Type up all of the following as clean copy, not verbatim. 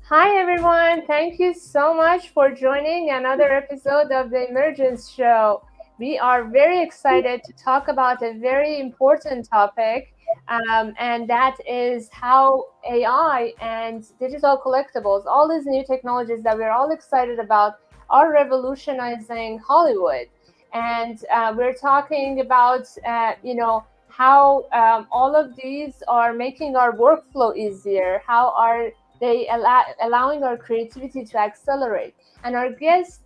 Hi, everyone. Thank you so much for joining another episode of the Emergence Show. We are very excited to talk about a very important topic, and that is how AI and digital collectibles, all these new technologies that we're all excited about, are revolutionizing Hollywood. And we're talking about, how all of these are making our workflow easier, how are allowing our creativity to accelerate. And our guest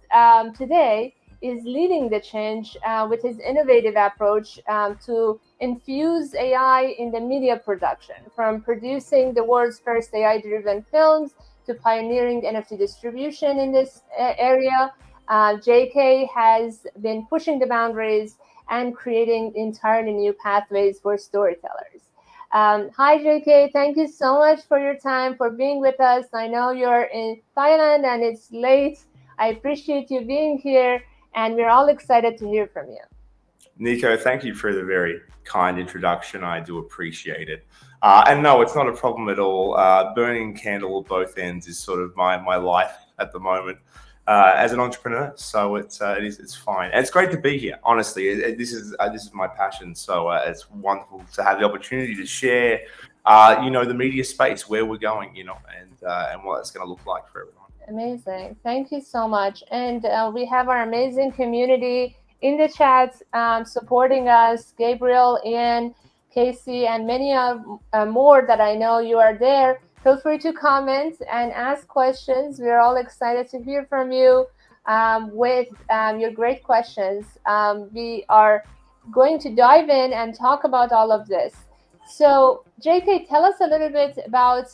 today is leading the change with his innovative approach to infuse AI in the media production, from producing the world's first AI-driven films to pioneering NFT distribution in this area. JK has been pushing the boundaries and creating entirely new pathways for storytellers. Hi, JK. Thank you so much for your time, for being with us. I know you're in Thailand and it's late. I appreciate you being here, and we're all excited to hear from you. Nico, thank you for the very kind introduction. I do appreciate it. And no, it's not a problem at all. Burning candle at both ends is sort of my life at the moment as an entrepreneur. So it's fine. And it's great to be here. Honestly, this is my passion. So it's wonderful to have the opportunity to share, the media space, where we're going, and what it's going to look like for everyone. Amazing. Thank you so much. And we have our amazing community in the chat supporting us: Gabriel, Ian, Casey, and many of more that I know you are there. Feel free to comment and ask questions. We're all excited to hear from you with your great questions. We are going to dive in and talk about all of this. So, JK, tell us a little bit about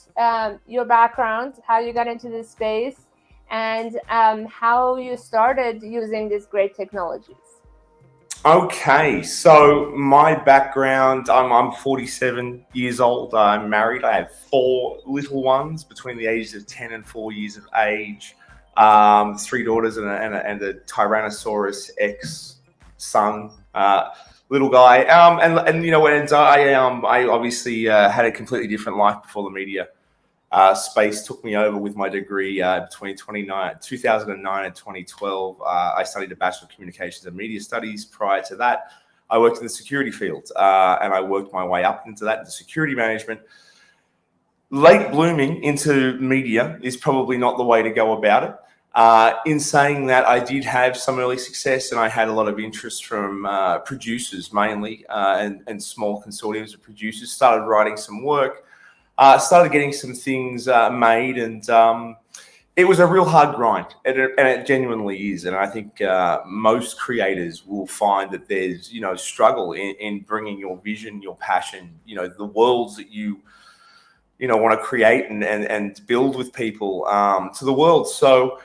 your background, how you got into this space, and how you started using these great technologies. Okay, so my background, I'm 47 years old. I'm married. I have four little ones between the ages of 10 and 4 years of age. Three daughters and a Tyrannosaurus X son, little guy. I obviously had a completely different life before the media space took me over with my degree between 2009 and 2012. I studied a Bachelor of Communications and Media Studies. Prior to that, I worked in the security field, and I worked my way up into that, into security management. Late blooming into media is probably not the way to go about it. In saying that, I did have some early success, and I had a lot of interest from producers mainly, and small consortiums of producers. Started writing some work. Started getting some things made, and it was a real hard grind, and it genuinely is. And I think most creators will find that there's struggle in bringing your vision, your passion, the worlds that you want to create and build with people to the world. So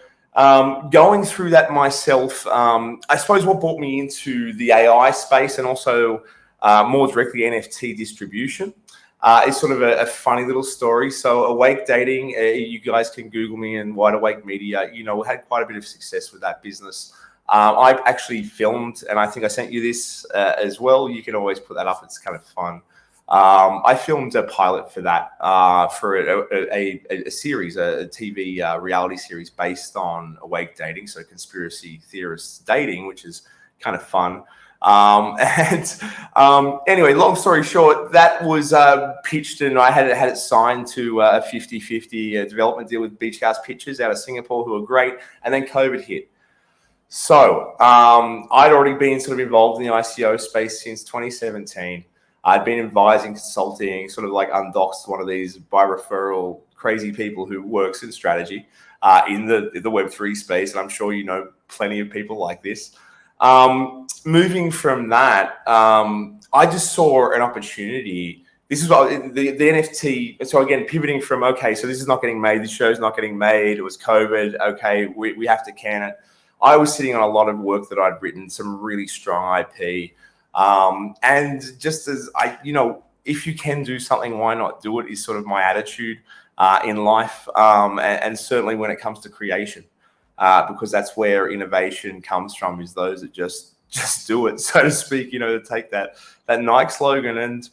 going through that myself, I suppose what brought me into the AI space, and also more directly NFT distribution. It's sort of a funny little story. So Awake Dating, you guys can Google me, and Wide Awake Media, had quite a bit of success with that business. I actually filmed, and I think I sent you this as well. You can always put that up. It's kind of fun. I filmed a pilot for that, for a series, a TV reality series based on Awake Dating, so conspiracy theorists dating, which is kind of fun. Anyway, long story short, that was pitched, and I had it signed to a 50-50 development deal with Beach House Pictures out of Singapore, who are great. And then COVID hit. So I'd already been sort of involved in the ICO space since 2017. I'd been advising, consulting, sort of like undoxed one of these by referral crazy people who works in strategy in the Web3 space. And I'm sure you know plenty of people like this. Moving from that, I just saw an opportunity. This is what the NFT. So again, pivoting from, okay, so this is not getting made. This show's not getting made. It was COVID. Okay, we have to can it. I was sitting on a lot of work that I'd written, some really strong IP. And just as if you can do something, why not do it, is sort of my attitude in life. And certainly when it comes to creation. Because that's where innovation comes from, is those that just do it, so to speak, to take that Nike slogan. And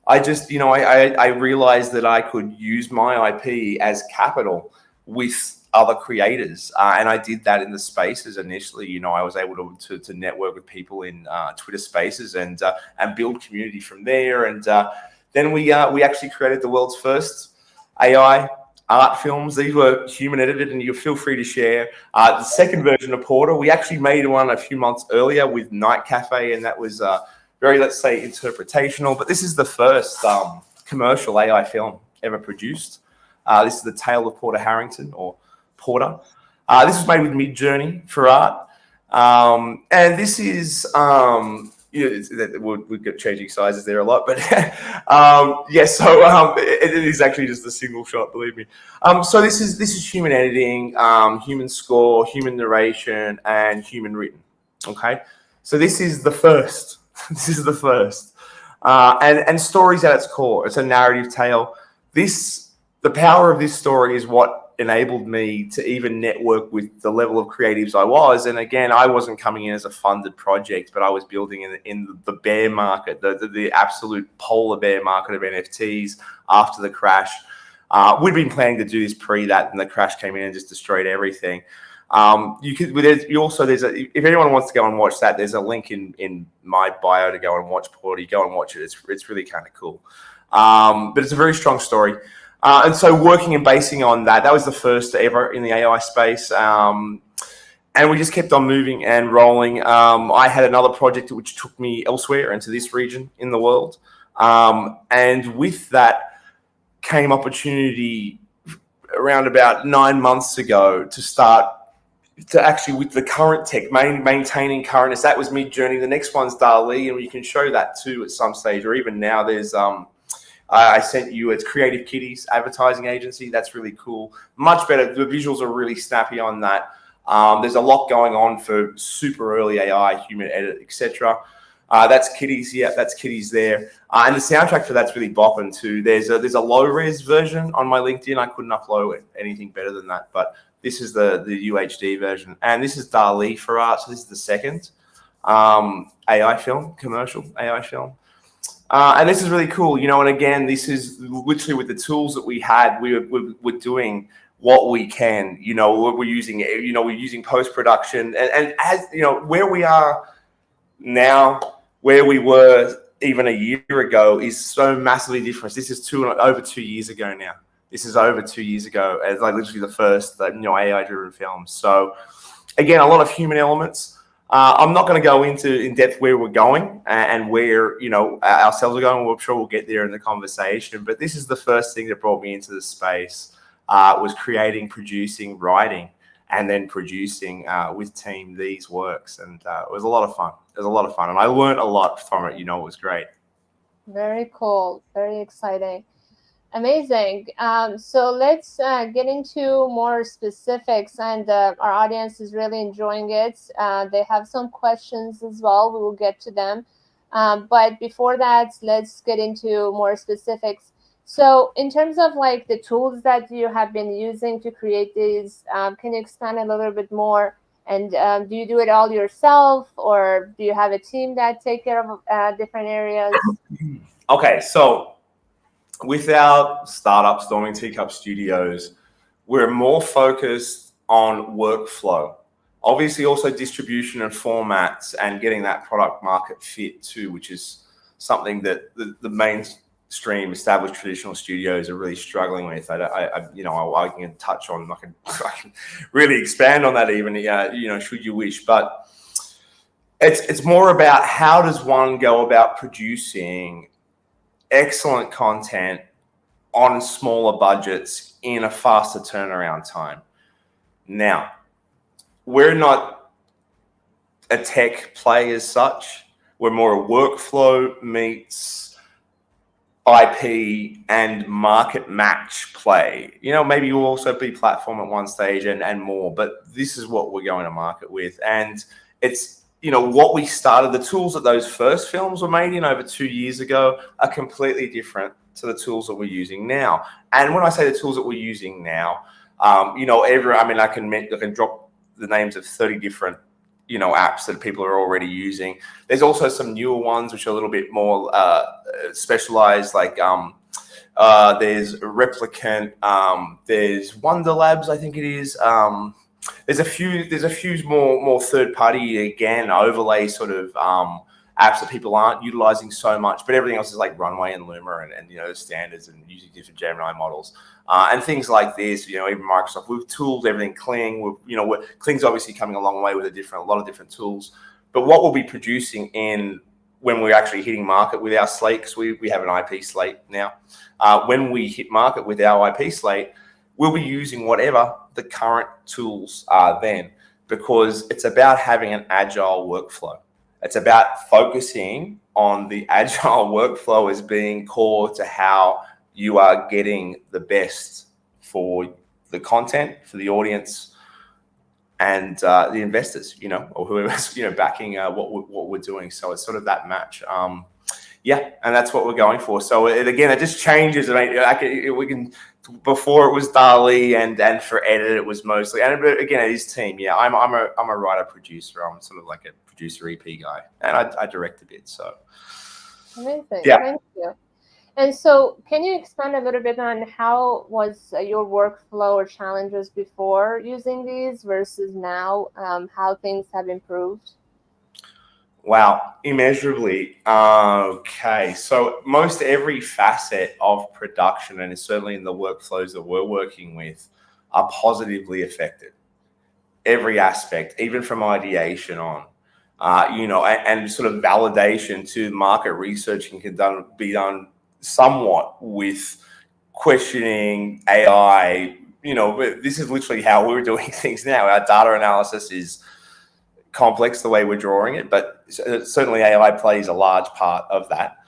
I just, I realized that I could use my IP as capital with other creators. And I did that in the spaces initially. You know, I was able to network with people in Twitter spaces and build community from there. And then we actually created the world's first AI art films. These were human edited, and you feel free to share. The second version of Portal, we actually made one a few months earlier with Night Cafe, and that was very, let's say, interpretational. But this is the first commercial AI film ever produced. This is The Tale of Porter Harrington, or Porter. This was made with Midjourney for art. And this is, we've got changing sizes there a lot, but yeah, so it is actually just a single shot, believe me. So this is human editing, human score, human narration, and human written. Okay, so this is the first. This is the first. And stories at its core. It's a narrative tale. The power of this story is what enabled me to even network with the level of creatives I was. And again, I wasn't coming in as a funded project, but I was building in the bear market, the absolute polar bear market of NFTs after the crash. We'd been planning to do this pre that, and the crash came in and just destroyed everything. If anyone wants to go and watch that, there's a link in my bio to go and watch Porter. You go and watch it. It's really kind of cool. But it's a very strong story. And so working and basing on that was the first ever in the AI space. And we just kept on moving and rolling. I had another project which took me elsewhere into this region in the world. And with that came opportunity around about 9 months ago to actually, with the current tech, maintaining currentness. That was Midjourney. The next one's DALL-E, and you can show that too at some stage, or even now there's I sent you, it's Creative Kitties advertising agency. That's really cool. Much better. The visuals are really snappy on that. There's a lot going on for super early AI, human edit, etc. That's Kitties. Yeah, that's Kitties there. And the soundtrack for that's really bopping too. There's a low res version on my LinkedIn. I couldn't upload anything better than that, but this is the UHD version. And this is DALL-E for art. So this is the second AI film, commercial AI film. And this is really cool, you know, and again, this is literally with the tools that we had, we're doing what we can, you know, we're using post-production and as, you know, where we are now, where we were even a year ago is so massively different. This is over 2 years ago now. This is over 2 years ago as like literally the first, AI-driven film. So again, a lot of human elements. I'm not going to go into in depth where we're going and where, you know, ourselves are going. I'm sure we'll get there in the conversation. But this is the first thing that brought me into the space was creating, producing, writing, and then producing with team these works. And it was a lot of fun. It was a lot of fun. And I learned a lot from it. You know, it was great. Very cool. Very exciting. Amazing. So let's get into more specifics, and our audience is really enjoying it. They have some questions as well. We will get to them. But before that, let's get into more specifics. So in terms of like the tools that you have been using to create these, can you expand a little bit more? And do you do it all yourself, or do you have a team that take care of different areas? Okay, so with our startup, Storming Teacup Studios, we're more focused on workflow. Obviously, also distribution and formats and getting that product market fit too, which is something that the mainstream established traditional studios are really struggling with. I can touch on, I can really expand on that even, should you wish. But it's more about how does one go about producing excellent content on smaller budgets in a faster turnaround time. Now, we're not a tech play as such. We're more a workflow meets IP and market match play. You know, maybe you'll also be platform at one stage and more, but this is what we're going to market with. And it's, you know, what we started, the tools that those first films were made in over 2 years ago are completely different to the tools that we're using now. And when I say the tools that we're using now, I can drop the names of 30 different, apps that people are already using. There's also some newer ones which are a little bit more specialized, like there's Replicant, there's Wonder Labs, I think it is. There's a few more third party again overlay sort of apps that people aren't utilizing so much, but everything else is like Runway and Luma and standards and using different Gemini models and things like this. Even Microsoft, we've tooled everything. Kling, Kling's obviously coming a long way with a lot of different tools. But what we'll be producing when we're actually hitting market with our slate, because we have an IP slate now. When we hit market with our IP slate, we'll be using whatever the current tools are then, because it's about having an agile workflow. It's about focusing on the agile workflow as being core to how you are getting the best for the content, for the audience, and the investors, or whoever's backing what we're doing. So it's sort of that match. And that's what we're going for. So it just changes. We can. Before it was DALL-E and for edit it was mostly, and again it is team. Yeah, I'm a writer producer. I'm sort of like a producer EP guy, and I direct a bit. So amazing. Yeah. Thank you. And so, can you expand a little bit on how was your workflow or challenges before using these versus now? How things have improved? Wow, immeasurably. Okay, so most every facet of production, and certainly in the workflows that we're working with, are positively affected. Every aspect, even from ideation on, and sort of validation to market research can be done somewhat with questioning AI. This is literally how we're doing things now. Our data analysis is complex the way we're drawing it, but certainly AI plays a large part of that.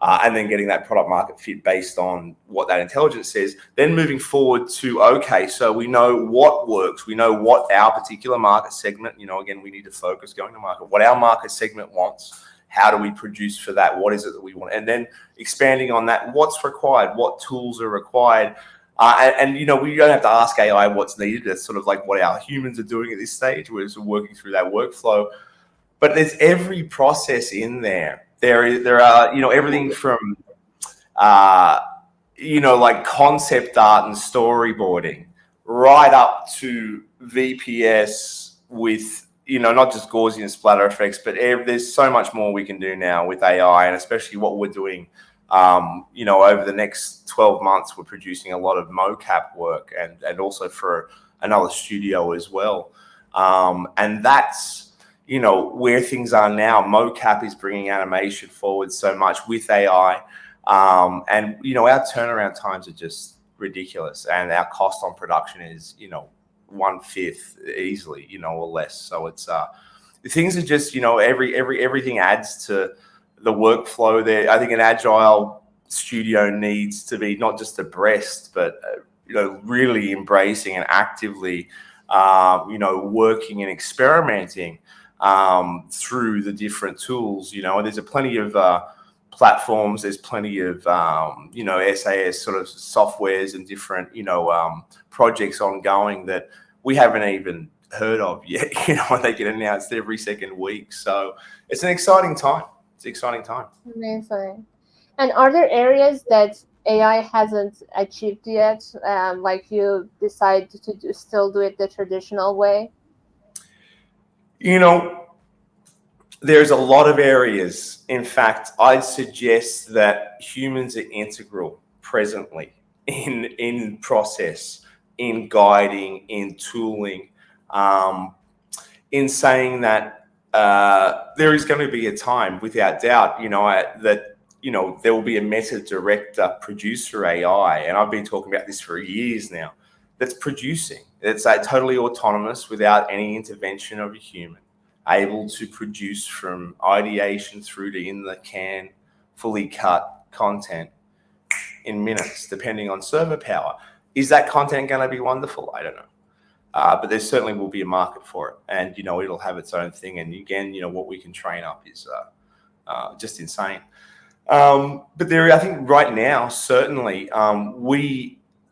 And then getting that product market fit based on what that intelligence says. Then moving forward to, okay, so we know what works. We know what our particular market segment, again, we need to focus going to market, what our market segment wants. How do we produce for that? What is it that we want? And then expanding on that, what's required? What tools are required? We don't have to ask AI what's needed. That's sort of like what our humans are doing at this stage. We're just working through that workflow. But there's every process in there. There are everything from like concept art and storyboarding right up to VPS with not just Gaussian splatter effects, but there's so much more we can do now with AI, and especially what we're doing. Over the next 12 months, we're producing a lot of mocap work and also for another studio as well. And that's, where things are now. Mocap is bringing animation forward so much with AI. Our turnaround times are just ridiculous. And our cost on production is, 1/5 easily, or less. So it's, things are just, everything adds to the workflow there. I think an agile studio needs to be not just abreast, but really embracing and actively working and experimenting through the different tools. And there's plenty of platforms. There's plenty of SAS sort of softwares and different projects ongoing that we haven't even heard of yet. They get announced every second week. So it's an exciting time. It's an exciting time. Amazing. And are there areas that AI hasn't achieved yet, like you decide to still do it the traditional way? There's a lot of areas. In fact, I'd suggest that humans are integral presently in process, in guiding, in tooling, in saying that there is going to be a time, without doubt, that there will be a meta director producer AI, and I've been talking about this for years now. That's producing. It's totally autonomous without any intervention of a human, able to produce from ideation through to in the can, fully cut content in minutes, depending on server power. Is that content going to be wonderful? I don't know. But there certainly will be a market for it, and it'll have its own thing. And again, what we can train up is just insane. But there, I think right now, certainly,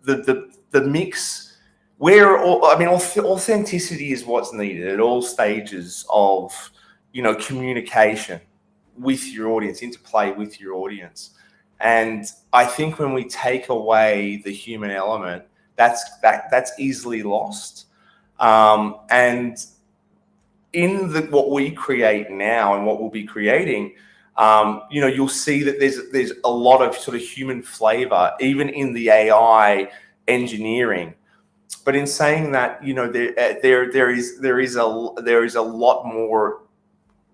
the mix where authenticity is what's needed at all stages of communication with your audience, interplay with your audience. And I think when we take away the human element, that's easily lost. And in what we create now and what we'll be creating, you'll see that there's a lot of sort of human flavor, even in the AI engineering. But in saying that, there is a lot more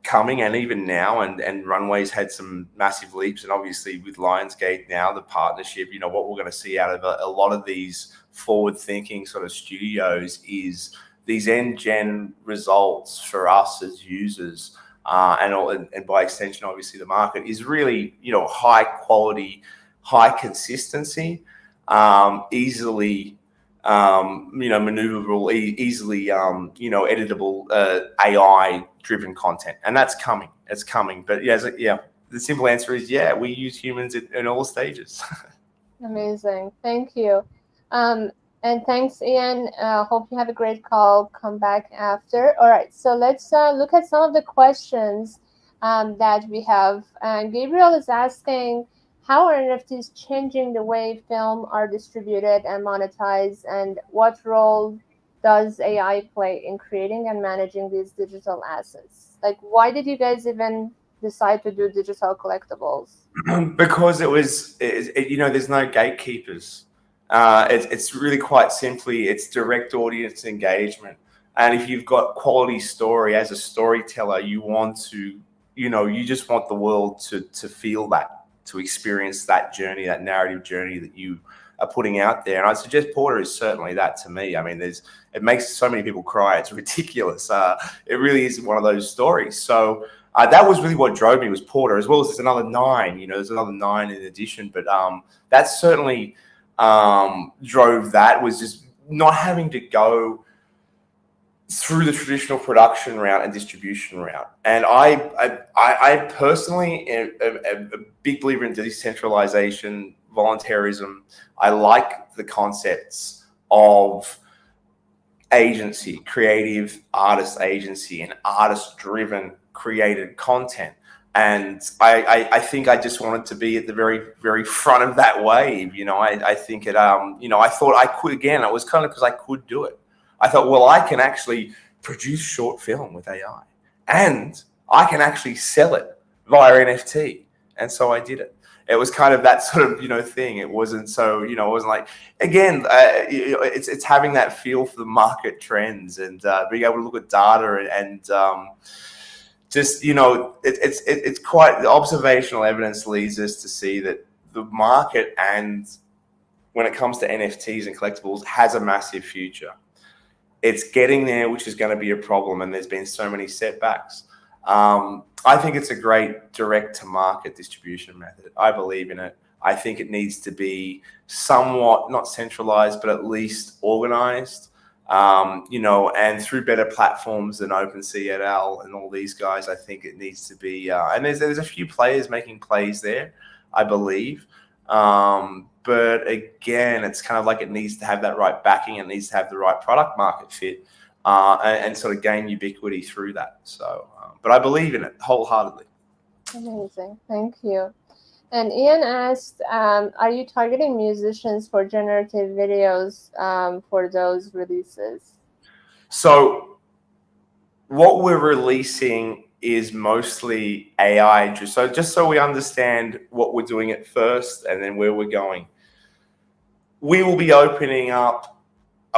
coming, and even now, and Runway's had some massive leaps, and obviously with Lionsgate now, the partnership, what we're going to see out of a lot of these forward-thinking sort of studios is these end-gen results for us as users, and by extension, obviously the market is really, high quality, high consistency, easily maneuverable, easily, editable, AI-driven content, and that's coming. It's coming. But yeah, the simple answer is we use humans in all stages. Amazing. Thank you. Um, and thanks, Ian. Hope you have a great call. Come back after. All right. So let's look at some of the questions that we have. Gabriel is asking, how are NFTs changing the way film are distributed and monetized, and what role does AI play in creating and managing these digital assets? Like, why did you guys even decide to do digital collectibles? Because there's no gatekeepers. It's really quite simply, it's direct audience engagement. And if you've got quality story as a storyteller, you just want the world to feel that, to experience that journey, that narrative journey that you are putting out there. And I suggest Porter is certainly that to me. I mean, it makes so many people cry. It's ridiculous. It really is one of those stories. So that was really what drove me, was Porter, as well as there's another 9. There's another 9 in addition. But that certainly drove that, was just not having to go through the traditional production route and distribution route. And I personally am a big believer in decentralization, voluntarism. I like the concepts of agency, creative artist agency, and artist-driven created content. And I think I just wanted to be at the very, very front of that wave. I think I thought I could, again, it was kind of because I could do it. I thought, well, I can actually produce short film with AI, and I can actually sell it via NFT. And so I did it. It was kind of that sort of, thing. It wasn't so, it wasn't like, again, it's having that feel for the market trends, and being able to look at data and just, it's quite, the observational evidence leads us to see that the market, and when it comes to NFTs and collectibles, has a massive future. It's getting there, which is going to be a problem, and there's been so many setbacks. I think it's a great direct-to-market distribution method. I believe in it. I think it needs to be somewhat, not centralized, but at least organized, and through better platforms than OpenSea et al. And all these guys. I think it needs to be, and there's a few players making plays there, I believe. But again, it's kind of like it needs to have that right backing. It needs to have the right product market fit, and sort of gain ubiquity through that. So, but I believe in it wholeheartedly. Amazing. Thank you. And Ian asked, are you targeting musicians for generative videos for those releases? So what we're releasing is mostly AI. So just so we understand what we're doing at first and then where we're going, we will be opening up.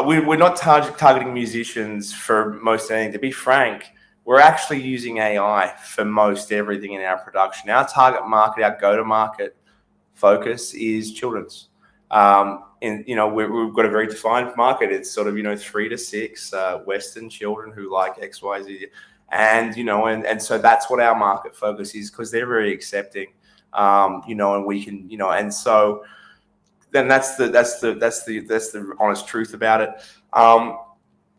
We're not targeting musicians for most anything. To be frank, we're actually using AI for most everything in our production. Our target market, our go-to-market focus is children's. And we've got a very defined market. It's sort of 3 to 6 Western children who like X, Y, Z, and and so that's what our market focus is, because they're very accepting. And we can and so then that's the honest truth about it.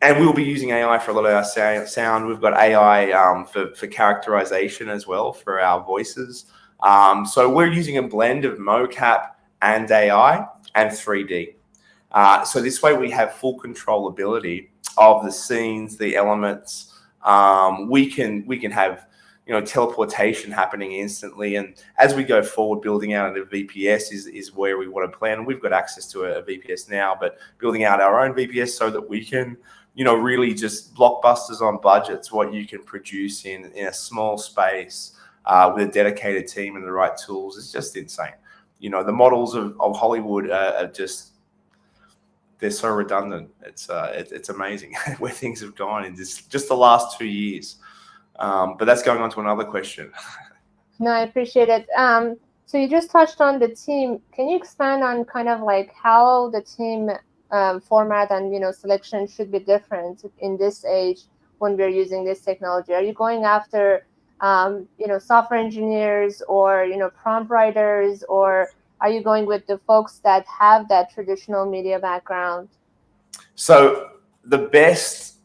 And we'll be using AI for a lot of our sound. We've got AI for characterization as well for our voices. So we're using a blend of mocap and AI and 3D. So this way we have full controllability of the scenes, the elements. We can have teleportation happening instantly. And as we go forward, building out a VPS is where we want to plan. We've got access to a VPS now, but building out our own VPS so that we can, really just blockbusters on budgets, what you can produce in a small space with a dedicated team and the right tools is just insane. The models of Hollywood are just, they're so redundant. It's amazing where things have gone in just the last 2 years. But that's going on to another question. No, I appreciate it. So you just touched on the team. Can you expand on kind of like how the team format and selection should be different in this age when we're using this technology? Are you going after software engineers or prompt writers, or are you going with the folks that have that traditional media background? So the best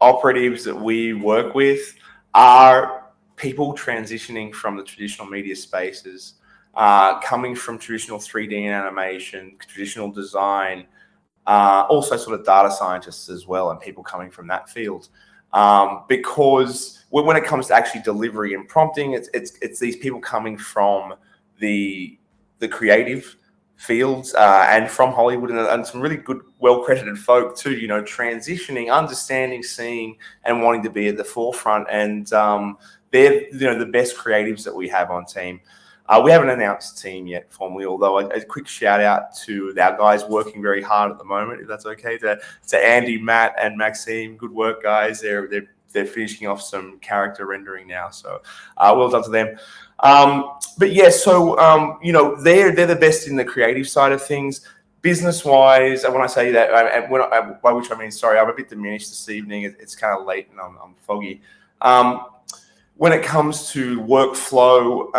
operatives that we work with are people transitioning from the traditional media spaces, coming from traditional 3D animation, traditional design, also sort of data scientists as well, and people coming from that field. Because when it comes to actually delivery and prompting, it's these people coming from the creative fields and from Hollywood, and some really good, well-credited folk too, transitioning, understanding, seeing, and wanting to be at the forefront. And they're the best creatives that we have on team. We haven't announced team yet formally, although a quick shout out to our guys working very hard at the moment, if that's okay, to Andy, Matt, and Maxime. Good work, guys. They're finishing off some character rendering now, so well done to them. But yeah, so they're the best in the creative side of things. Business wise, and when I say that, by which I mean, sorry, I'm a bit diminished this evening. It's kind of late and I'm foggy. When it comes to workflow,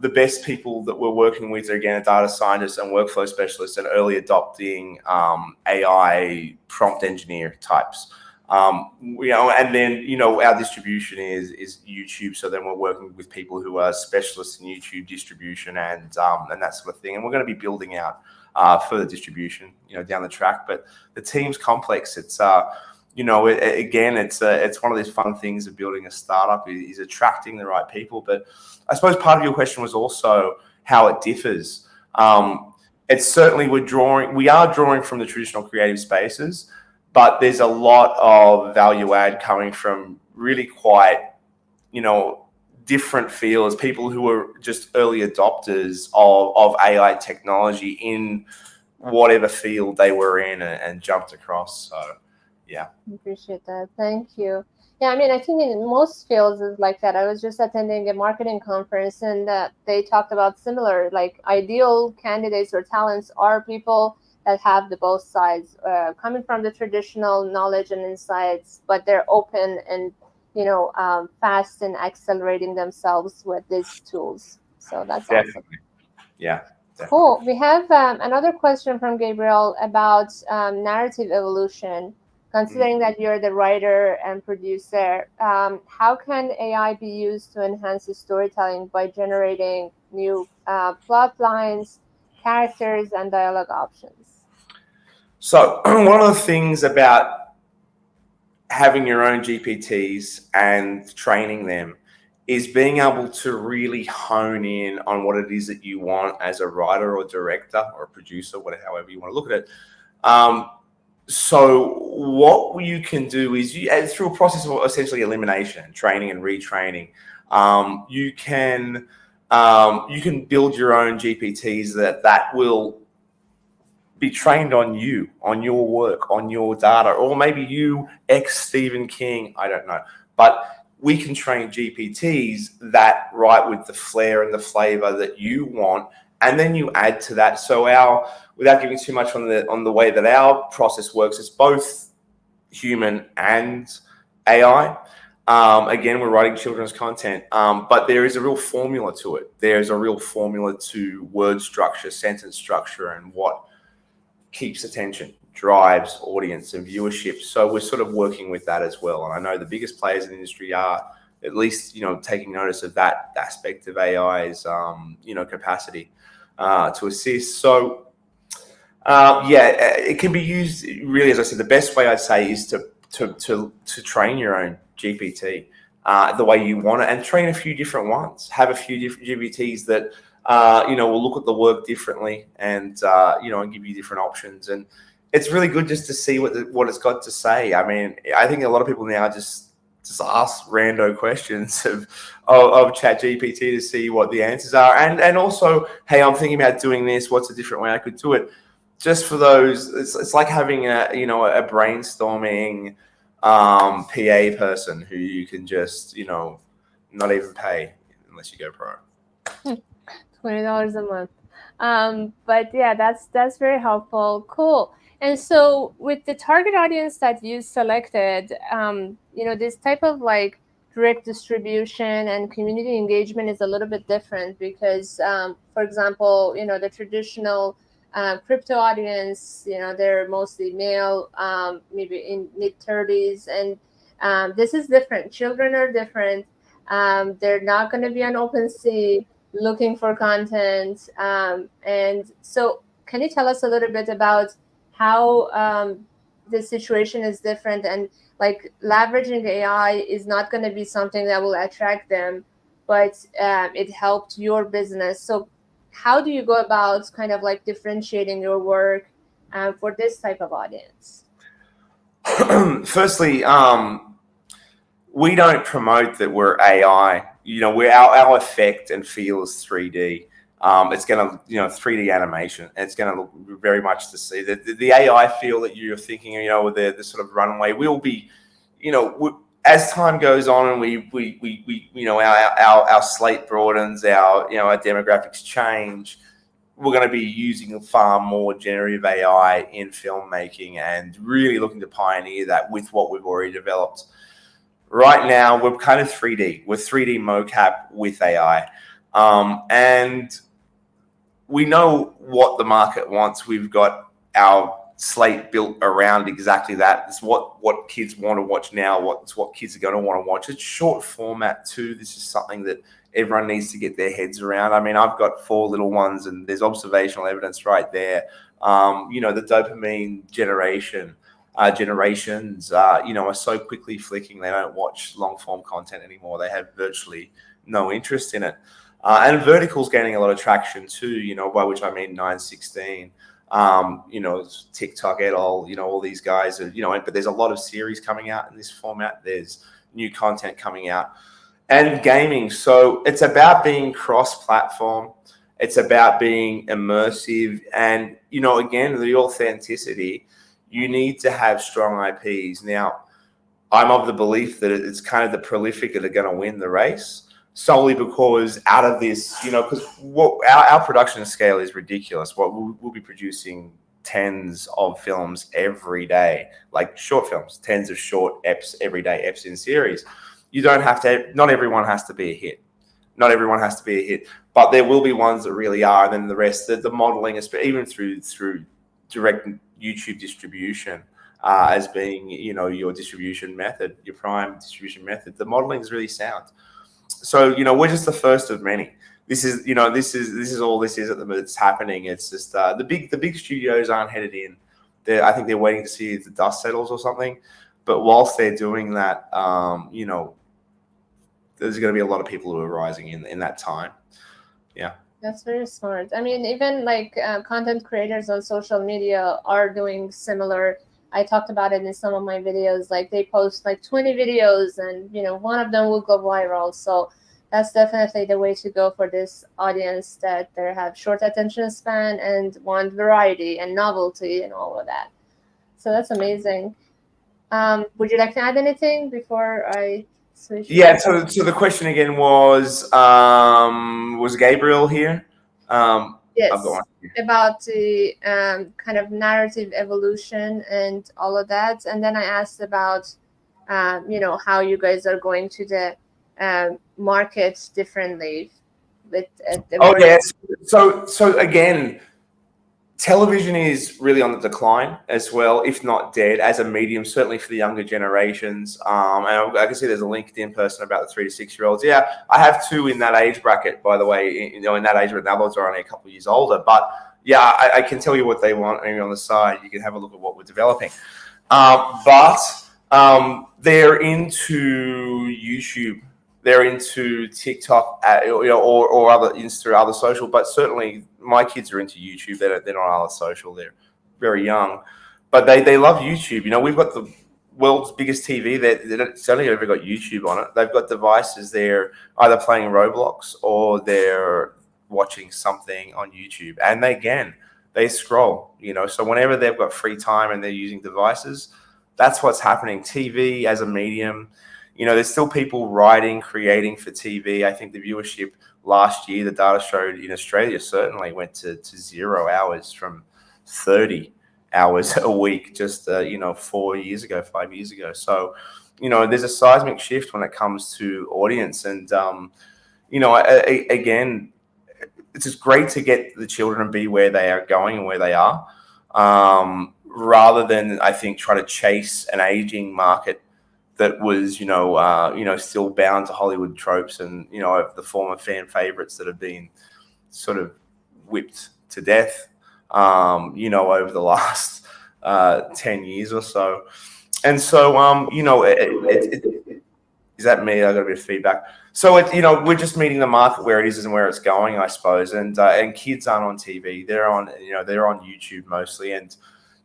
the best people that we're working with are, again, data scientists and workflow specialists and early adopting AI prompt engineer types. And then, our distribution is YouTube. So then we're working with people who are specialists in YouTube distribution and that sort of thing. And we're going to be building out further distribution, down the track. But the team's complex. It's again, it's one of these fun things of building a startup is attracting the right people. But I suppose part of your question was also how it differs. It's certainly we are drawing from the traditional creative spaces, but there's a lot of value add coming from really quite, different fields, people who are just early adopters of AI technology in whatever field they were in and jumped across. So, yeah. I appreciate that. Thank you. Yeah, I mean, I think in most fields is like that. I was just attending a marketing conference and they talked about similar, like ideal candidates or talents are people that have the both sides, coming from the traditional knowledge and insights, but they're open and fast and accelerating themselves with these tools. So that's Definitely. awesome. Yeah. Definitely. Cool. We have another question from Gabriel about narrative evolution. Considering that you're the writer and producer, how can AI be used to enhance the storytelling by generating new plot lines, characters, and dialogue options? So one of the things about having your own GPTs and training them is being able to really hone in on what it is that you want as a writer or director or a producer, whatever, however you want to look at it. So what you can do is through a process of essentially elimination, training and retraining, you can build your own GPTs that will be trained on you, on your work, on your data, or maybe you Stephen King, I don't know. But we can train GPTs that write with the flair and the flavor that you want, and then you add to that. So without giving too much on the way that our process works, it's both human and AI. Again, we're writing children's content, but there is a real formula to it. There's a real formula to word structure, sentence structure, and what keeps attention, drives audience and viewership. So we're sort of working with that as well. And I know the biggest players in the industry are at least, taking notice of that aspect of AI's, capacity to assist. So, it can be used really, as I said, the best way I'd say is to train your own GPT. the way you want it, and train a few different ones. Have a few different GPTs that will look at the work differently, and and give you different options. And it's really good just to see what it's got to say. I mean, I think a lot of people now just ask rando questions of Chat GPT to see what the answers are, and also, hey, I'm thinking about doing this. What's a different way I could do it? Just for those, it's like having a brainstorming PA person who you can just not even pay unless you go pro. $20 a month. But yeah, that's very helpful. Cool. And so with the target audience that you selected, this type of like direct distribution and community engagement is a little bit different because, for example, the traditional crypto audience, they're mostly male, maybe in mid-30s, and this is different. Children are different. They're not going to be on OpenSea looking for content. And so can you tell us a little bit about how the situation is different, and like leveraging AI is not going to be something that will attract them, but it helped your business. So how do you go about kind of like differentiating your work for this type of audience? Firstly, we don't promote that we're AI. Our effect and feel is 3D. It's going to, 3D animation. It's going to look very much to see the AI feel that you're thinking, with the sort of runway will be, as time goes on and we our slate broadens, our demographics change. We're going to be using far more generative AI in filmmaking and really looking to pioneer that with what we've already developed. Right now, we're kind of 3D. We're 3D mocap with AI. And we know what the market wants. We've got our slate built around exactly that. It's what kids want to watch now. It's what kids are going to want to watch. It's short format too. This is something that everyone needs to get their heads around. I mean, I've got 4 little ones, and there's observational evidence right there. The dopamine generations, are so quickly flicking. They don't watch long form content anymore. They have virtually no interest in it. And vertical's gaining a lot of traction too, by which I mean 916, TikTok et al, all these guys are, but there's a lot of series coming out in this format. There's new content coming out, and gaming. So it's about being cross-platform. It's about being immersive, and, again, the authenticity. You need to have strong IPs. Now, I'm of the belief that it's kind of the prolific that are going to win the race, solely because out of this, because what our production scale is ridiculous. What we'll be producing tens of films every day, like short films, tens of short eps every day, eps in series. You don't have to, not everyone has to be a hit. Not everyone has to be a hit, but there will be ones that really are. And then the rest, the modeling, even through direct YouTube distribution, as being, your distribution method, your prime distribution method, the modeling is really sound. So, we're just the first of many. This is all this is at the moment. It's happening. It's just the big studios aren't headed in. I think they're waiting to see if the dust settles or something. But whilst they're doing that, there's going to be a lot of people who are rising in that time. Yeah. That's very smart. I mean, even like content creators on social media are doing similar. I talked about it in some of my videos. Like they post like 20 videos, and one of them will go viral. So that's definitely the way to go for this audience that they have short attention span and want variety and novelty and all of that. So that's amazing. Would you like to add anything before I switch? Yeah. So the question again was Gabriel here? Yes, about the kind of narrative evolution and all of that. And then I asked about, how you guys are going to the market differently with So again, television is really on the decline as well, if not dead, as a medium, certainly for the younger generations. And I can see there's a LinkedIn person about the 3 to 6 year olds. Yeah, I have 2 in that age bracket, by the way. In that age bracket, the others are only a couple of years older. But yeah, I can tell you what they want. Maybe on the side, you can have a look at what we're developing. But They're into YouTube. They're into TikTok, or other Insta, other social. But certainly, my kids are into YouTube. They're not other social. They're very young, but they love YouTube. We've got the world's biggest TV. It's only ever got YouTube on it. They've got devices. They're either playing Roblox or they're watching something on YouTube, and they scroll. So whenever they've got free time and they're using devices, that's what's happening. TV as a medium, there's still people writing, creating for TV. I think the viewership last year, the data showed in Australia certainly went to 0 hours from 30 hours a week just 4 years ago, 5 years ago. So there's a seismic shift when it comes to audience. And again, it's just great to get the children and be where they are going and where they are, rather than, I think, try to chase an aging market that was still bound to Hollywood tropes and the former fan favorites that have been sort of whipped to death over the last 10 years or so. And so is that me? I got a bit of feedback. So we're just meeting the market where it is and where it's going, I suppose. And kids aren't on TV; they're on YouTube mostly. And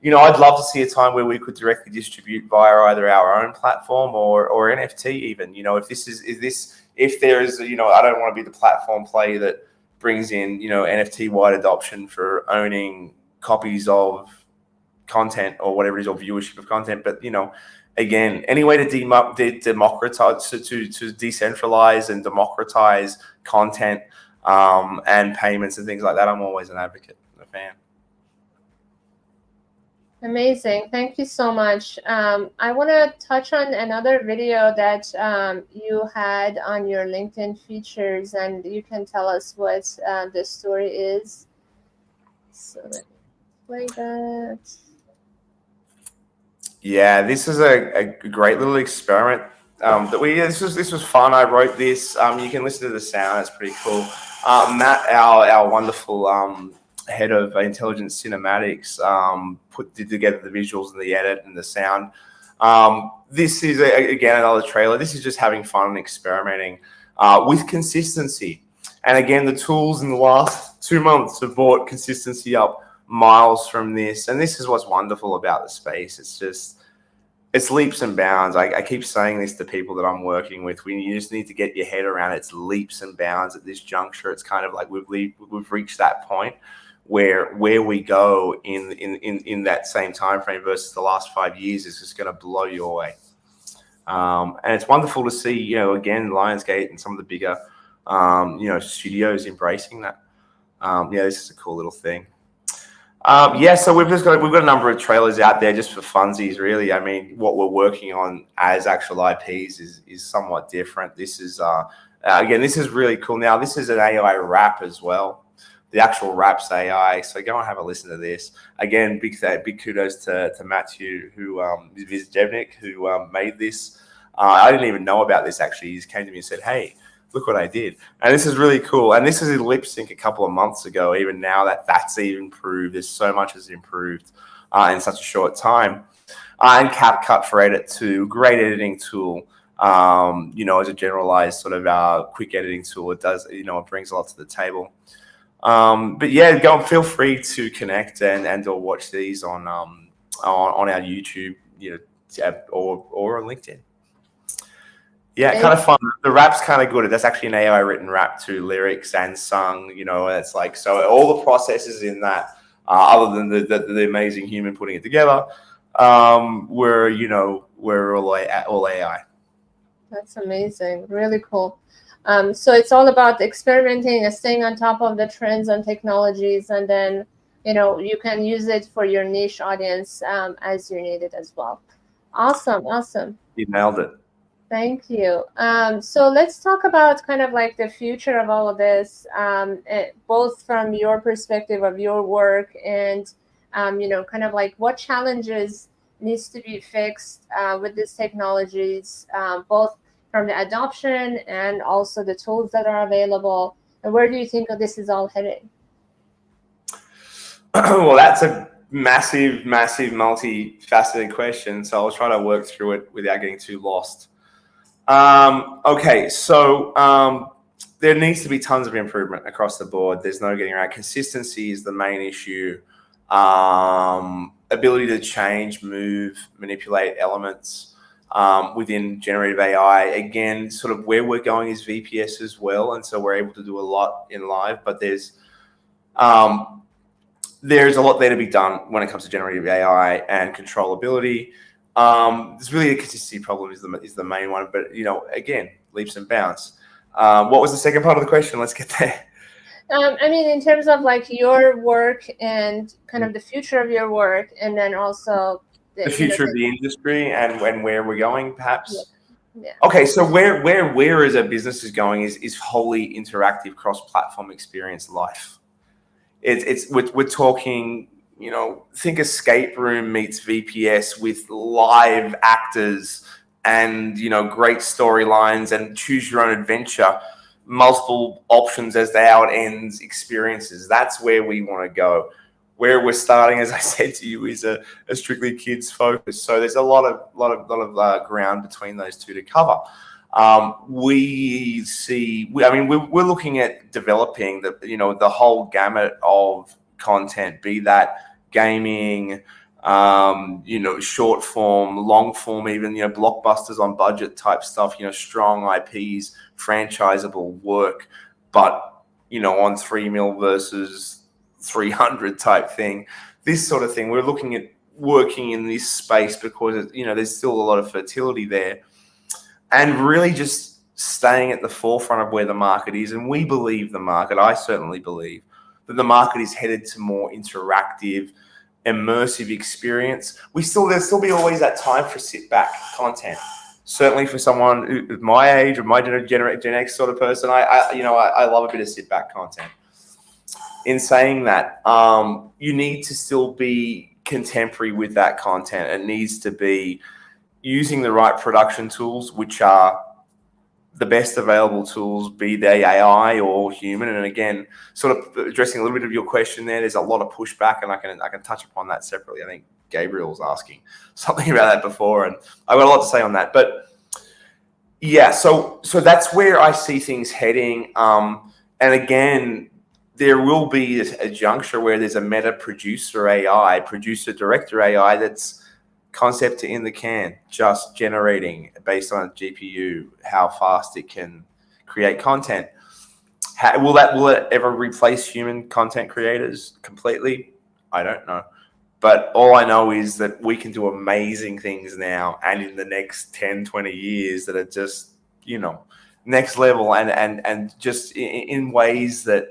I'd love to see a time where we could directly distribute via either our own platform or NFT even. If there is I don't want to be the platform play that brings in NFT wide adoption for owning copies of content or whatever it is, or viewership of content, but again, any way to democratize, to decentralize and democratize content and payments and things like that, I'm always an advocate and a fan. Amazing. Thank you so much. I want to touch on another video that you had on your LinkedIn features, and you can tell us what the story is. So let me play that. Yeah, this is a great little experiment this was fun. I wrote this. You can listen to the sound. It's pretty cool. Matt, our wonderful head of intelligence cinematics, did together the visuals and the edit and the sound. This is again another trailer. This is just having fun and experimenting with consistency. And again, the tools in the last 2 months have brought consistency up miles from this. And this is what's wonderful about the space. It's leaps and bounds. I keep saying this to people that I'm working with. You just need to get your head around it. It's leaps and bounds at this juncture. It's kind of like we've reached that point where we go in that same time frame versus the last 5 years is just going to blow you away. And it's wonderful to see, again, Lionsgate and some of the bigger, studios embracing that. This is a cool little thing. So we've got a number of trailers out there just for funsies, really. I mean, what we're working on as actual IPs is somewhat different. This is again, this is really cool. Now, this is an AI rap as well. The actual rap's AI. So go and have a listen to this. Again, big kudos to Matthew, who is Jevnik, who made this. I didn't even know about this actually. He just came to me and said, "Hey, look what I did." And this is really cool. And this is in lip sync a couple of months ago. Even now that's even improved. There's so much has improved in such a short time. And CapCut for Edit too, great editing tool. As a generalized sort of quick editing tool, it does, it brings a lot to the table. But yeah, feel free to connect and or watch these on our YouTube, or on LinkedIn. Yeah, kind of fun. The rap's kind of good. That's actually an AI written rap too, lyrics and sung. It's like, so all the processes in that, other than the amazing human putting it together, we're all AI. That's amazing. Really cool. So it's all about experimenting and staying on top of the trends and technologies, and then you can use it for your niche audience as you need it as well. Awesome. You nailed it. Thank you. So let's talk about kind of like the future of all of this, both from your perspective of your work and, kind of like what challenges needs to be fixed with these technologies, both from the adoption and also the tools that are available. And where do you think this is all heading? Well, that's a massive, multifaceted question. So I'll try to work through it without getting too lost. Okay, so there needs to be tons of improvement across the board. There's no getting around. Consistency is the main issue. Ability to change, move, manipulate elements within generative AI. Again, sort of where we're going is VPS as well, and so we're able to do a lot in live. But there's a lot there to be done when it comes to generative AI and controllability. There's really a consistency problem is the main one, but again, leaps and bounds. What was the second part of the question? Let's get there. I mean, in terms of like your work and kind of the future of your work, and then also the future of the industry and where we're going, perhaps. Yeah. Okay, so where as a business is going is wholly interactive cross-platform experience life. We're talking, think escape room meets VPS with live actors and great storylines and choose your own adventure, multiple options as the how it ends experiences. That's where we want to go. Where we're starting, as I said to you, is a strictly kids focus. So there's a lot of ground between those two to cover. We're looking at developing the whole gamut of content, be that gaming, short form, long form, even blockbusters on budget type stuff, strong IPs, franchisable work, but on 3 mil versus 300 type thing, this sort of thing. We're looking at working in this space because there's still a lot of fertility there, and really just staying at the forefront of where the market is. And we believe I certainly believe that the market is headed to more interactive, immersive experience. There'll still be always that time for sit back content. Certainly for someone my age or my Gen X sort of person, I love a bit of sit back content. In saying that, you need to still be contemporary with that content. It needs to be using the right production tools, which are the best available tools, be they AI or human. And again, sort of addressing a little bit of your question there, there's a lot of pushback, and I can touch upon that separately. I think Gabriel's asking something about that before, and I've got a lot to say on that. But yeah, so that's where I see things heading. And again, there will be a juncture where there's a meta producer AI, producer director AI that's concept to in the can, just generating based on a GPU how fast it can create content. Will it ever replace human content creators completely? I don't know. But all I know is that we can do amazing things now and in the next 10, 20 years that are just, next level and just in ways that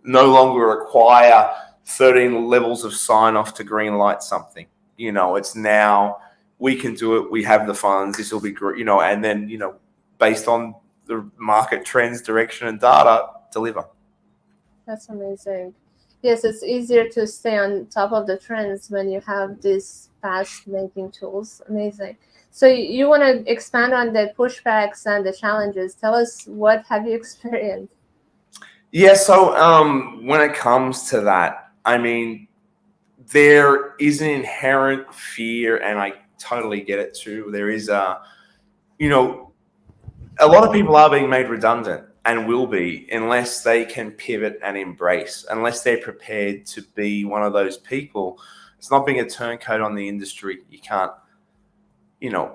no longer require 13 levels of sign off to green light something. It's now we can do it. We have the funds. This will be great, and then, based on the market trends, direction, and data, deliver. That's amazing. Yes, it's easier to stay on top of the trends when you have these fast making tools. Amazing. So you want to expand on the pushbacks and the challenges. Tell us, what have you experienced? Yeah, so when it comes to that, I mean, there is an inherent fear, and I totally get it too. There is a lot of people are being made redundant and will be, unless they can pivot and embrace, unless they're prepared to be one of those people. It's not being a turncoat on the industry. You can't,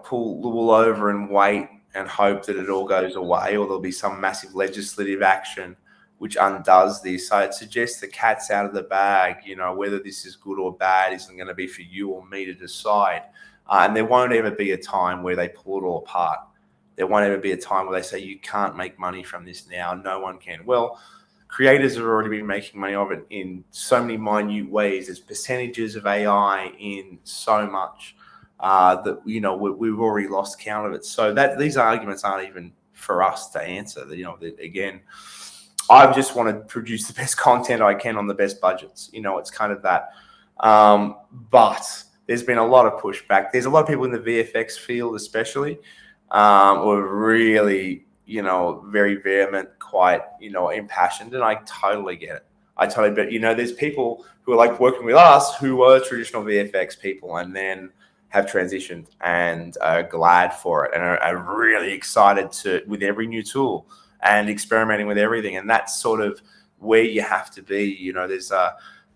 pull the wool over and wait and hope that it all goes away, or there'll be some massive legislative action which undoes this. So it suggests the cat's out of the bag. Whether this is good or bad isn't going to be for you or me to decide. And there won't ever be a time where they pull it all apart. There won't ever be a time where they say, you can't make money from this now. No one can. Well, creators have already been making money of it in so many minute ways. There's percentages of AI in so much that, we've already lost count of it. So these arguments aren't even for us to answer. Again, I just want to produce the best content I can on the best budgets. It's kind of that. But there's been a lot of pushback. There's a lot of people in the VFX field, especially, who are really, very vehement, quite, impassioned. And I totally get it. but there's people who are like working with us who were traditional VFX people and then have transitioned and are glad for it and are really excited with every new tool and experimenting with everything. And that's sort of where you have to be. There's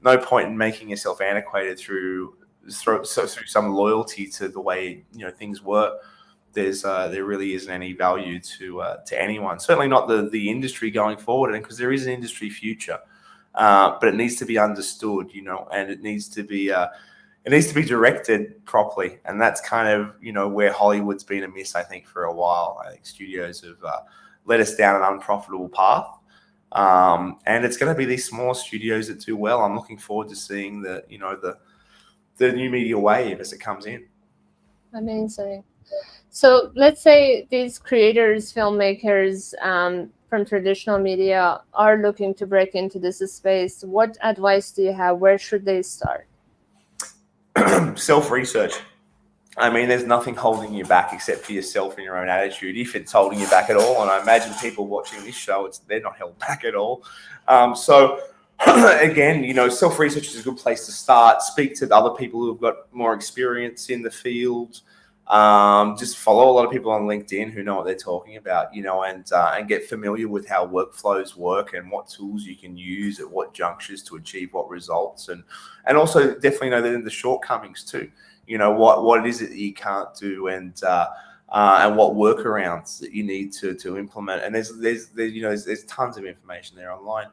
no point in making yourself antiquated through some loyalty to the way things work. There really isn't any value to anyone. Certainly not the industry going forward, and because there is an industry future, but it needs to be understood, and it needs to be directed properly. And that's kind of where Hollywood's been amiss, I think, for a while. I think studios have led us down an unprofitable path. And it's going to be these small studios that do well. I'm looking forward to seeing the new media wave as it comes in. Amazing. So let's say these creators, filmmakers from traditional media are looking to break into this space. What advice do you have? Where should they start? Self-research. I mean, there's nothing holding you back except for yourself and your own attitude, if it's holding you back at all. And I imagine people watching this show, they're not held back at all. So again, self-research is a good place to start. Speak to other people who've got more experience in the field. Just follow a lot of people on LinkedIn who know what they're talking about, and get familiar with how workflows work and what tools you can use at what junctures to achieve what results. And also definitely know the shortcomings too. What is it that you can't do, and what workarounds that you need to implement. And there's tons of information there online.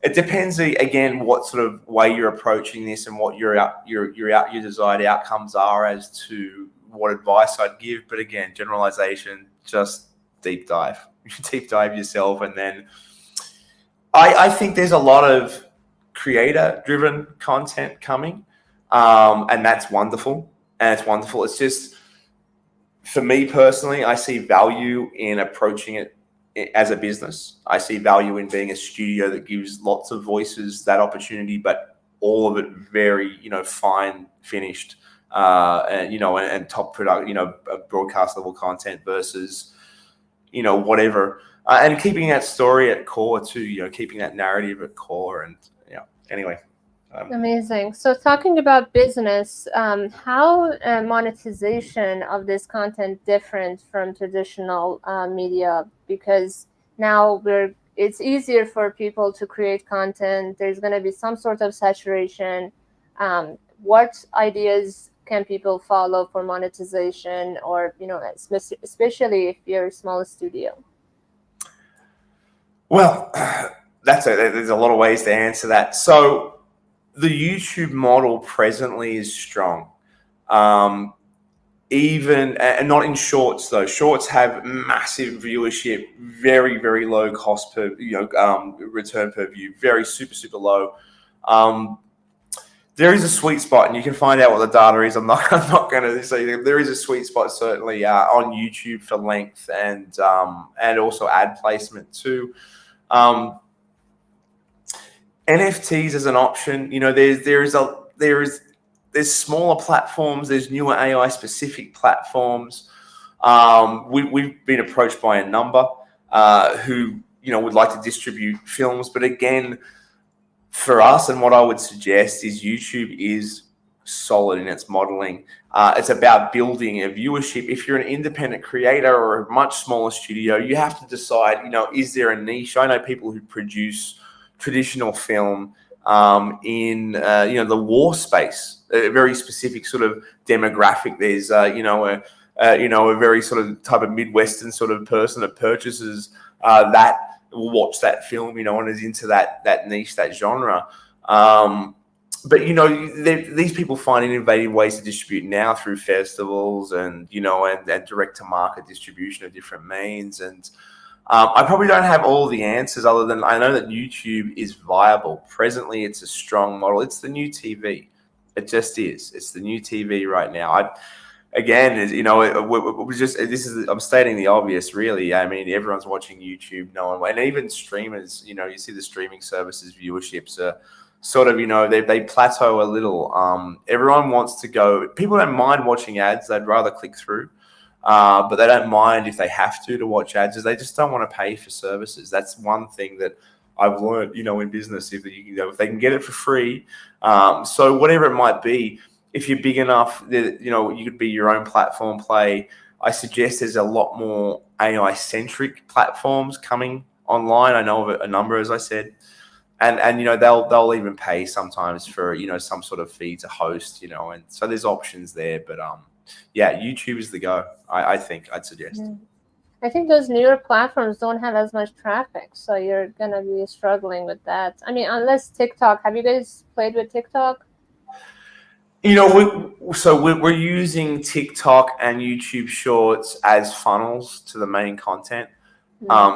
It depends again what sort of way you're approaching this and what your desired outcomes are as to what advice I'd give. But again, generalization, just deep dive yourself. And then I think there's a lot of creator-driven content coming. And that's wonderful. It's just, for me personally, I see value in approaching it as a business. I see value in being a studio that gives lots of voices that opportunity, but all of it very, fine finished, and top product, broadcast level content versus, whatever. And keeping that story at core too, keeping that narrative at core. And anyway. Amazing. So talking about business, how monetization of this content different from traditional media? Because now it's easier for people to create content. There's going to be some sort of saturation. What ideas can people follow for monetization, or especially if you're a small studio? Well, there's a lot of ways to answer that. So the YouTube model presently is strong. Even, and not in shorts though. Shorts have massive viewership, very, very low cost per, return per view, very super low. There is a sweet spot, and you can find out what the data is. I'm not going to say there is a sweet spot certainly on YouTube for length and also ad placement too. NFTs as an option, there's smaller platforms, there's newer AI specific platforms. We've been approached by a number who would like to distribute films, but again, for us, and what I would suggest is YouTube is solid in its modeling. It's about building a viewership. If you're an independent creator or a much smaller studio, you have to decide, is there a niche? I know people who produce traditional film in the war space, a very specific sort of demographic. There's a very sort of type of Midwestern sort of person that purchases that will watch that film, and is into that niche, that genre. But these people find innovative ways to distribute now through festivals and and direct to market distribution of different means. And I probably don't have all the answers, other than I know that YouTube is viable. Presently, it's a strong model. It's the new TV. It just is. It's the new TV right now. I'm stating the obvious, really. I mean, everyone's watching YouTube, and even streamers. You see the streaming services viewerships are sort of, they plateau a little. Everyone wants to go. People don't mind watching ads; they'd rather click through. But they don't mind if they have to watch ads. They just don't want to pay for services. That's one thing that I've learned, in business, if if they can get it for free, so whatever it might be, if you're big enough, you could be your own platform play. I suggest there's a lot more AI centric platforms coming online. I know of a number, as I said, and they'll even pay sometimes for some sort of fee to host, and so there's options there. But yeah, YouTube is the go. I think I'd suggest. I think those newer platforms don't have as much traffic, so you're gonna be struggling with that. I mean, unless TikTok. Have you guys played with TikTok? We're using TikTok and YouTube Shorts as funnels to the main content,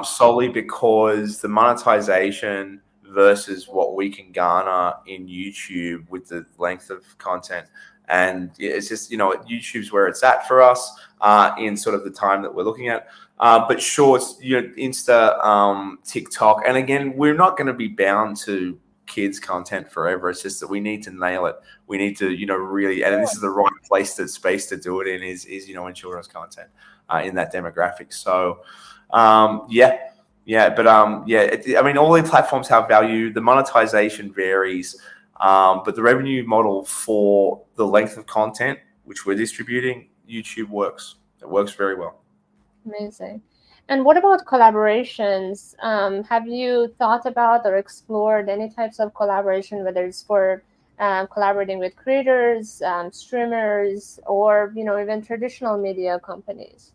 solely because the monetization versus what we can garner in YouTube with the length of content. And it's just, YouTube's where it's at for us in sort of the time that we're looking at. But Shorts, Insta, TikTok. And again, we're not going to be bound to kids content forever. It's just that we need to nail it. We need to, really, and this is the right space to do it in is in children's content in that demographic. So, but I mean, all the platforms have value. The monetization varies, but the revenue model for the length of content which we're distributing, YouTube works. It works very well. Amazing. And what about collaborations? Have you thought about or explored any types of collaboration, whether it's for collaborating with creators, streamers, or even traditional media companies?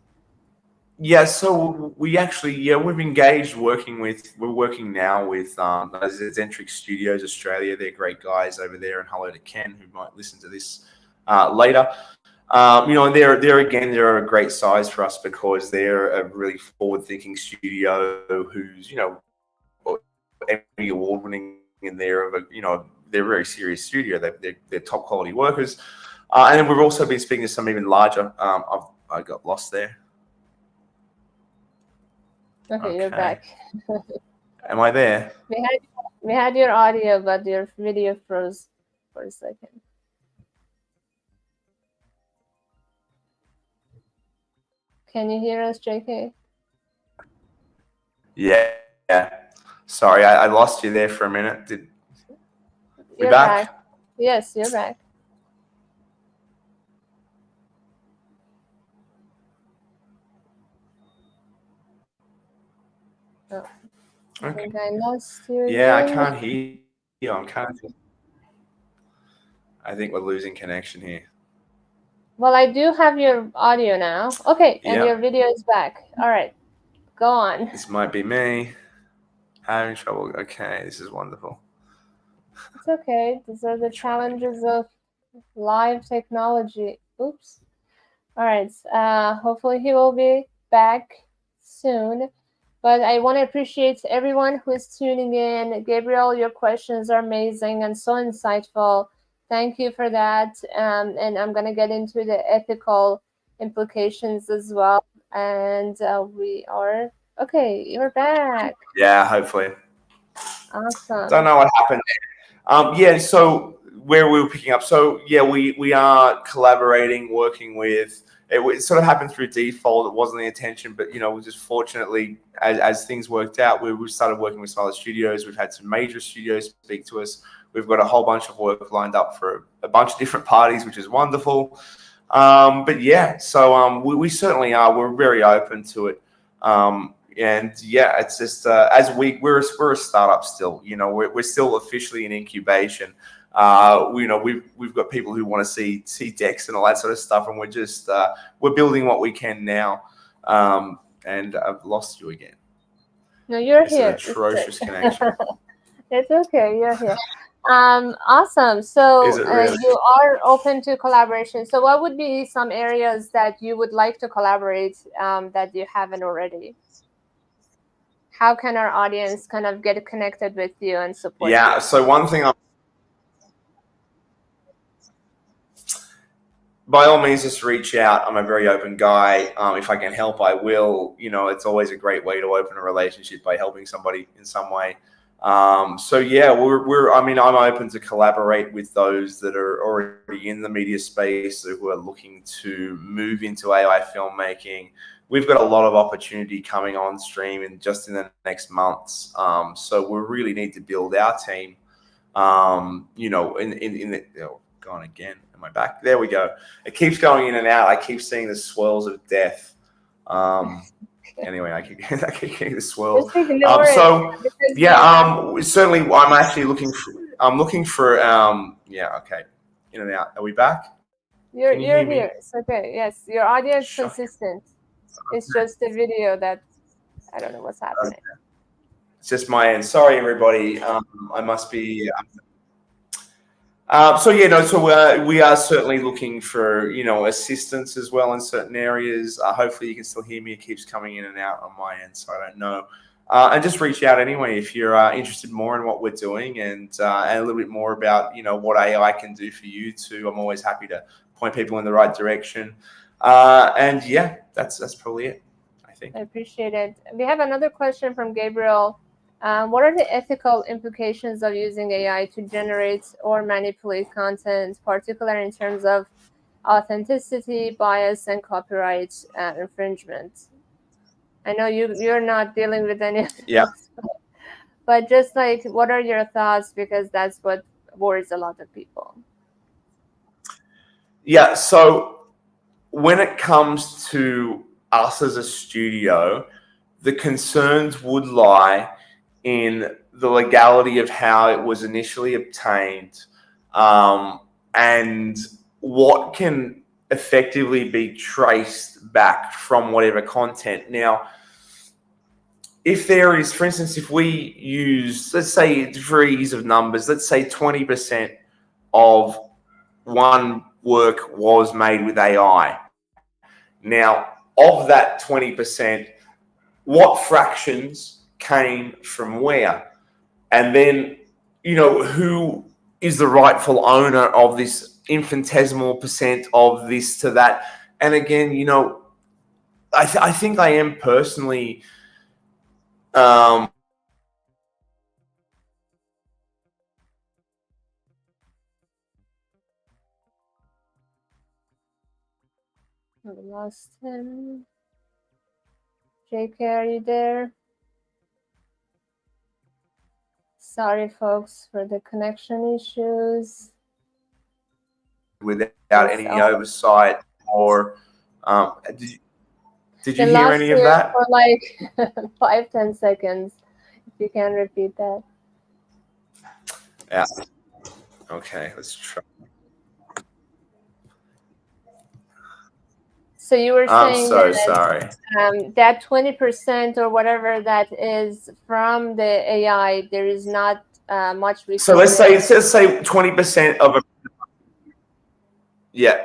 Yeah, so we've engaged we're working now with Zentric Studios Australia. They're great guys over there, and hello to Ken, who might listen to this later. And they're a great size for us because they're a really forward-thinking studio who's Emmy award winning, and they're a very serious studio. They're top quality workers, and then we've also been speaking to some even larger. I got lost there. Okay, you're back. Am I there? We had your audio, but your video froze for a second. Can you hear us, JK? Yeah. Sorry, I lost you there for a minute. You're back? Yes, you're back. Oh, I think I lost you. Yeah, I can't hear you. I think we're losing connection here. Well, I do have your audio now. Okay, and your video is back. All right, go on. This might be me having trouble. Okay, this is wonderful. It's okay. These are the challenges of live technology. Oops. All right. Hopefully he will be back soon. But I want to appreciate everyone who is tuning in. Gabriel, your questions are amazing and so insightful. Thank you for that. And I'm going to get into the ethical implications as well. And we are, okay, you're back. Yeah, hopefully. Awesome. Don't know what happened. So where we were picking up. So yeah, we are collaborating, working with. It sort of happened through default. It wasn't the intention, but we just fortunately, as things worked out, we started working with some other studios. We've had some major studios speak to us. We've got a whole bunch of work lined up for a bunch of different parties, which is wonderful. But yeah, so we certainly are. We're very open to it. And yeah, it's just we're a startup still. We're still officially in incubation. We've got people who want to see decks and all that sort of stuff, and we're just we're building what we can now. And I've lost you again. No, you're here. An atrocious connection. It's okay. You're here. Awesome. So really? You are open to collaboration. So what would be some areas that you would like to collaborate that you haven't already? How can our audience kind of get connected with you and support you? Yeah. So one thing by all means, just reach out. I'm a very open guy. If I can help, I will. It's always a great way to open a relationship by helping somebody in some way. So yeah, I mean, I'm open to collaborate with those that are already in the media space who are looking to move into AI filmmaking. We've got a lot of opportunity coming on stream in the next months. So we really need to build our team. You know, in the, oh, gone again. Am I back? There we go. It keeps going in and out. I keep seeing the swirls of death. Anyway, I keep getting the swirls. Just ignore it So because yeah, certainly I'm actually looking for yeah, okay. In and out. Are we back? Can you you're hear me? here. It's okay. Yes, your audio is Shut. consistent. It's just the video that I don't know what's Okay. happening. It's just my end. Sorry, everybody. I must be. So yeah, no. So we are certainly looking for assistance as well in certain areas. Hopefully, you can still hear me. It keeps coming in and out on my end, so I don't know. And just reach out anyway if you're interested more in what we're doing and a little bit more about what AI can do for you too. I'm always happy to point people in the right direction. And yeah, that's probably it, I think. I appreciate it. We have another question from Gabriel. What are the ethical implications of using AI to generate or manipulate content, particularly in terms of authenticity, bias, and copyright infringement? I know you're not dealing with any of Yeah. those, but just like, what are your thoughts? Because that's what worries a lot of people. Yeah. So when it comes to us as a studio, the concerns would lie in the legality of how it was initially obtained, and what can effectively be traced back from whatever content. Now, if there is, for instance, if we use, let's say, for ease of numbers, let's say 20% of one work was made with AI. Now, of that 20%, what fractions came from where? And then, who is the rightful owner of this infinitesimal percent of this to that? And again, I think I am personally I lost him. JK, are you there? Sorry, folks, for the connection issues. without Yes, any oversight or did you we hear lost any of you that? for like 5-10 seconds. If you can repeat that. Yeah. Okay, let's try. So you were I'm saying so that sorry. that 20% or whatever that is from the AI, there is not much we So can let's do. say 20% of a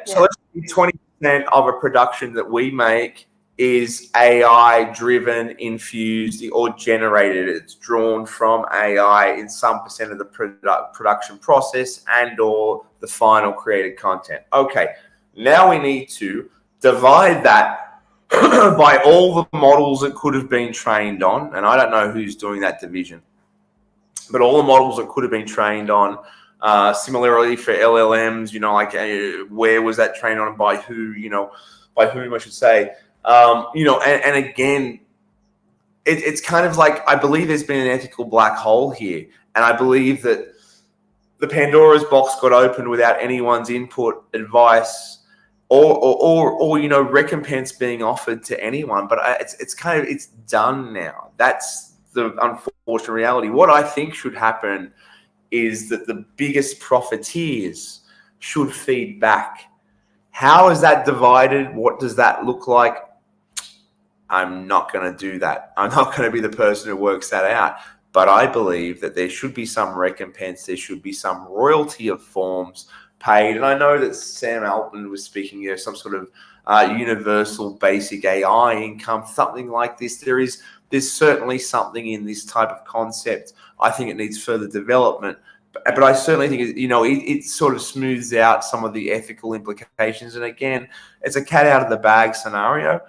So let's say 20% of a production that we make is AI driven, infused, or generated. It's drawn from AI in some percent of the production process and or the final created content. Okay, now we need to divide that by all the models it could have been trained on. And I don't know who's doing that division, but all the models that could have been trained on. Similarly for LLMs, like where was that trained on, by who, by whom I should say, and again, it's kind of like, I believe there's been an ethical black hole here, and I believe that the Pandora's box got opened without anyone's input, advice, or recompense being offered to anyone. But it's done now. That's the unfortunate reality. What I think should happen is that the biggest profiteers should feed back. How is that divided? What does that look like? I'm not going to do that. I'm not going to be the person who works that out. But I believe that there should be some recompense. There should be some royalty of forms paid. And I know that Sam Altman was speaking of some sort of universal basic AI income, something like this. There's certainly something in this type of concept. I think it needs further development. But I certainly think, it sort of smooths out some of the ethical implications. And again, it's a cat out of the bag scenario.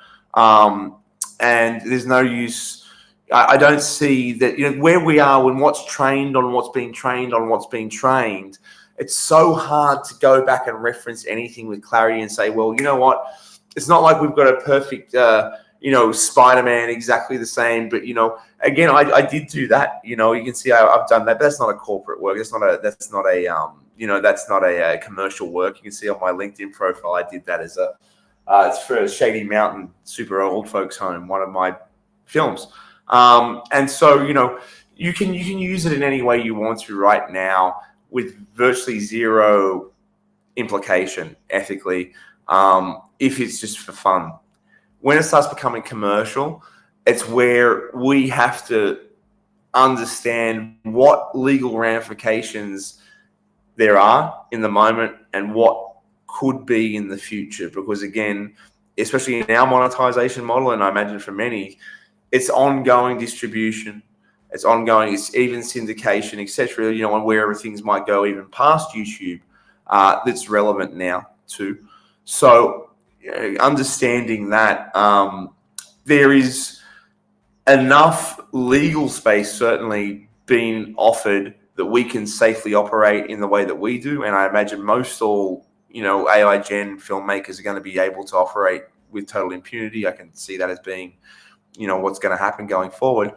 And there's no use I don't see that, where we are when what's trained on what's being trained on what's being trained. It's so hard to go back and reference anything with clarity and say, well, you know what? It's not like we've got a perfect, Spider-Man exactly the same. But, again, I did do that. You can see I've done that. But that's not a corporate work. That's not a commercial work. You can see on my LinkedIn profile, I did that as it's for Shady Mountain Super Old Folks Home, one of my films. And so, you can use it in any way you want to right now with virtually zero implication ethically, if it's just for fun. When it starts becoming commercial, it's where we have to understand what legal ramifications there are in the moment and what could be in the future. Because again, especially in our monetization model, and I imagine for many, it's ongoing distribution, it's ongoing, it's even syndication, etc. And wherever things might go even past YouTube, that's relevant now too. So understanding that there is enough legal space certainly being offered that we can safely operate in the way that we do, and I imagine most all AI gen filmmakers are going to be able to operate with total impunity. I can see that as being what's going to happen going forward.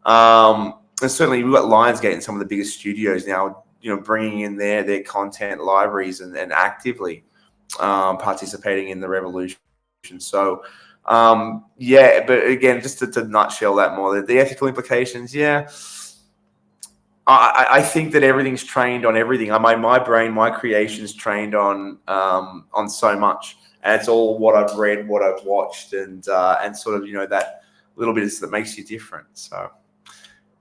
And certainly we've got Lionsgate and some of the biggest studios now, bringing in their content libraries and actively participating in the revolution. So, but again, just to nutshell that more, the ethical implications, I think that everything's trained on everything. My brain, my creation's trained on so much, and it's all what I've read, what I've watched, and sort of that little bit that makes you different. So,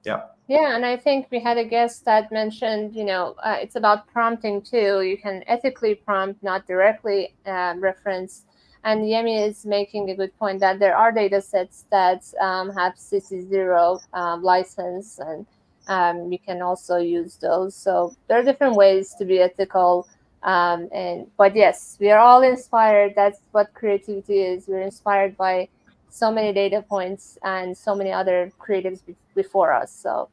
yeah. Yeah, and I think we had a guest that mentioned, it's about prompting too. You can ethically prompt, not directly reference. And Yemi is making a good point that there are data sets that have CC0 license, and you can also use those. So there are different ways to be ethical. But yes, we are all inspired. That's what creativity is. We're inspired by so many data points and so many other creatives before us. So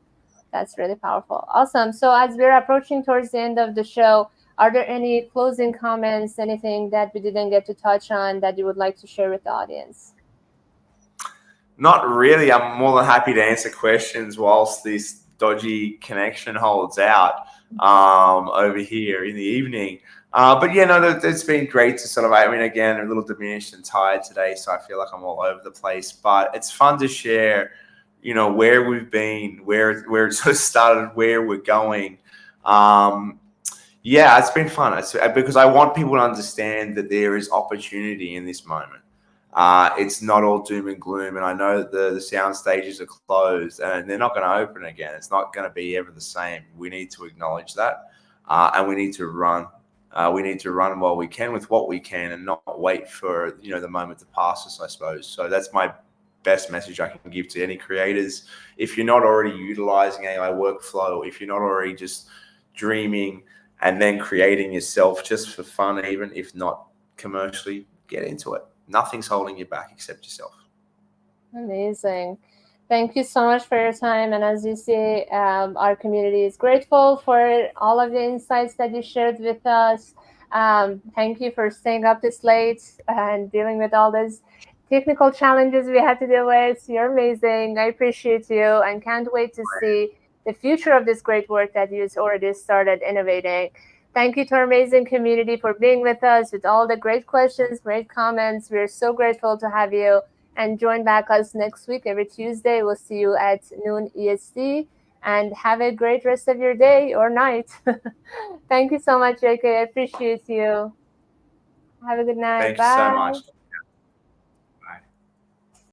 that's really powerful. Awesome. So as we're approaching towards the end of the show, are there any closing comments, anything that we didn't get to touch on that you would like to share with the audience? Not really. I'm more than happy to answer questions whilst this dodgy connection holds out over here in the evening. But yeah, no, it's been great to sort of, again, a little diminished and tired today, so I feel like I'm all over the place. But it's fun to share, where we've been, where it sort of started, where we're going. Yeah, it's been fun. Because I want people to understand that there is opportunity in this moment. It's not all doom and gloom, and I know that the sound stages are closed and they're not going to open again. It's not going to be ever the same. We need to acknowledge that, and we need to run. We need to run while we can with what we can, and not wait for the moment to pass us, I suppose. So that's my best message I can give to any creators. If you're not already utilizing AI workflow, if you're not already just dreaming and then creating yourself just for fun, even if not commercially, get into it. Nothing's holding you back except yourself. Amazing. Thank you so much for your time. And as you see, our community is grateful for all of the insights that you shared with us. Thank you for staying up this late and dealing with all these technical challenges we had to deal with. You're amazing. I appreciate you and can't wait to see the future of this great work that you've already started innovating. Thank you to our amazing community for being with us with all the great questions, great comments. We're so grateful to have you. And join back us next week every Tuesday. We'll see you at noon EST. And have a great rest of your day or night. Thank you so much, JK. I appreciate you. Have a good night. Thank you so much.